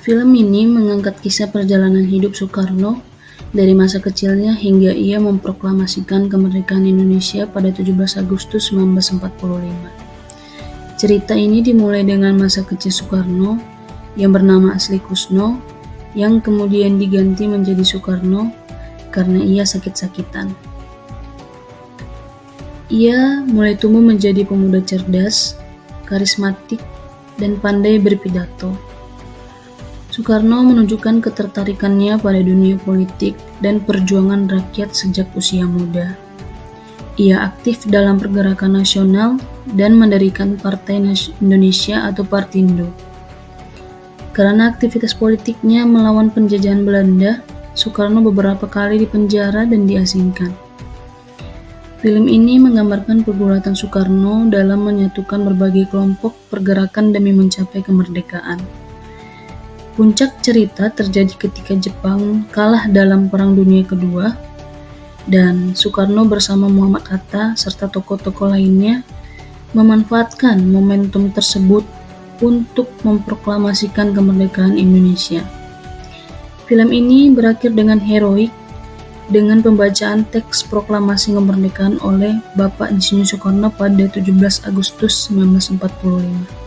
Film ini mengangkat kisah perjalanan hidup Soekarno dari masa kecilnya hingga ia memproklamasikan kemerdekaan Indonesia pada 17 Agustus 1945. Cerita ini dimulai dengan masa kecil Soekarno yang bernama asli Kusno, yang kemudian diganti menjadi Soekarno karena ia sakit-sakitan. Ia mulai tumbuh menjadi pemuda cerdas, karismatik, dan pandai berpidato. Soekarno menunjukkan ketertarikannya pada dunia politik dan perjuangan rakyat sejak usia muda. Ia aktif dalam pergerakan nasional dan mendirikan Partai Indonesia atau Partindo. Karena aktivitas politiknya melawan penjajahan Belanda, Soekarno beberapa kali dipenjara dan diasingkan. Film ini menggambarkan pergulatan Soekarno dalam menyatukan berbagai kelompok pergerakan demi mencapai kemerdekaan. Puncak cerita terjadi ketika Jepang kalah dalam Perang Dunia Kedua, dan Soekarno bersama Muhammad Hatta serta tokoh-tokoh lainnya memanfaatkan momentum tersebut untuk memproklamasikan kemerdekaan Indonesia. Film ini berakhir dengan heroik dengan pembacaan teks proklamasi kemerdekaan oleh Bapak Insinyur Soekarno pada 17 Agustus 1945.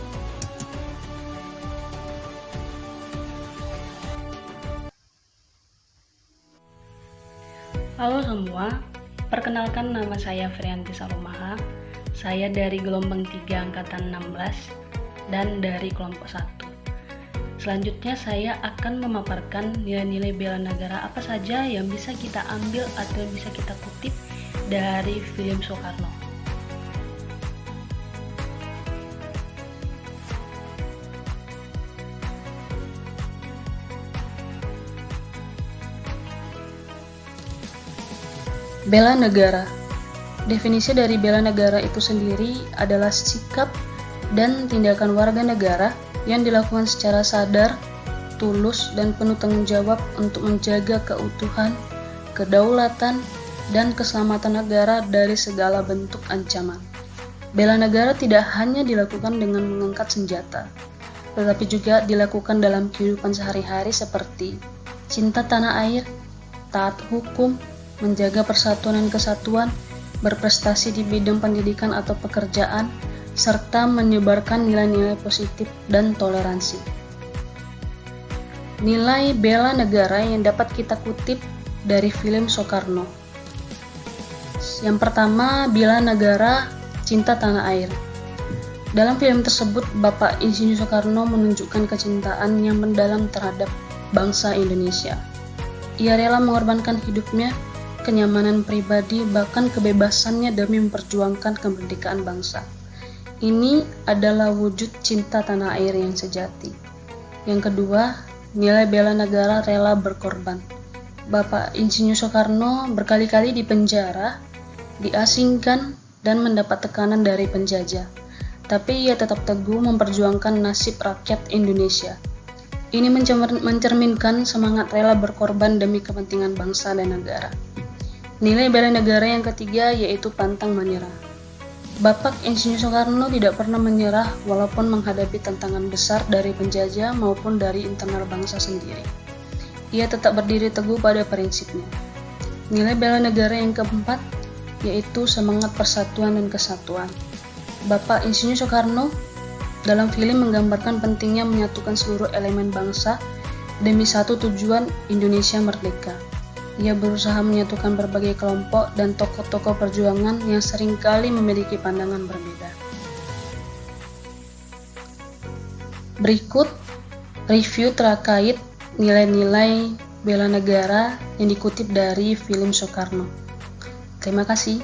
Halo semua, perkenalkan nama saya Frianti Salumaha. Saya dari gelombang 3 angkatan 16 dan dari kelompok 1. Selanjutnya saya akan memaparkan nilai-nilai bela negara apa saja yang bisa kita ambil atau bisa kita kutip dari film Soekarno. Bela negara. Definisi dari bela negara itu sendiri adalah sikap dan tindakan warga negara yang dilakukan secara sadar, tulus, dan penuh tanggung jawab untuk menjaga keutuhan, kedaulatan, dan keselamatan negara dari segala bentuk ancaman. Bela negara tidak hanya dilakukan dengan mengangkat senjata, tetapi juga dilakukan dalam kehidupan sehari-hari seperti cinta tanah air, taat hukum, menjaga persatuan dan kesatuan, berprestasi di bidang pendidikan atau pekerjaan, serta menyebarkan nilai-nilai positif dan toleransi. Nilai bela negara yang dapat kita kutip dari film Soekarno. Yang pertama, bela negara, cinta tanah air. Dalam film tersebut, Bapak Insinyur Soekarno menunjukkan kecintaan yang mendalam terhadap bangsa Indonesia. Ia rela mengorbankan hidupnya, kenyamanan pribadi, bahkan kebebasannya demi memperjuangkan kemerdekaan bangsa. Ini adalah wujud cinta tanah air yang sejati. Yang kedua, nilai bela negara rela berkorban. Bapak Insinyur Soekarno berkali-kali dipenjara, diasingkan, dan mendapat tekanan dari penjajah. Tapi ia tetap teguh memperjuangkan nasib rakyat Indonesia. Ini mencerminkan semangat rela berkorban demi kepentingan bangsa dan negara. Nilai bela negara yang ketiga yaitu pantang menyerah. Bapak Insinyur Soekarno tidak pernah menyerah walaupun menghadapi tantangan besar dari penjajah maupun dari internal bangsa sendiri. Ia tetap berdiri teguh pada prinsipnya. Nilai bela negara yang keempat yaitu semangat persatuan dan kesatuan. Bapak Insinyur Soekarno dalam film menggambarkan pentingnya menyatukan seluruh elemen bangsa demi satu tujuan, Indonesia merdeka. Ia berusaha menyatukan berbagai kelompok dan tokoh-tokoh perjuangan yang seringkali memiliki pandangan berbeda. Berikut review terkait nilai-nilai bela negara yang dikutip dari film Soekarno. Terima kasih.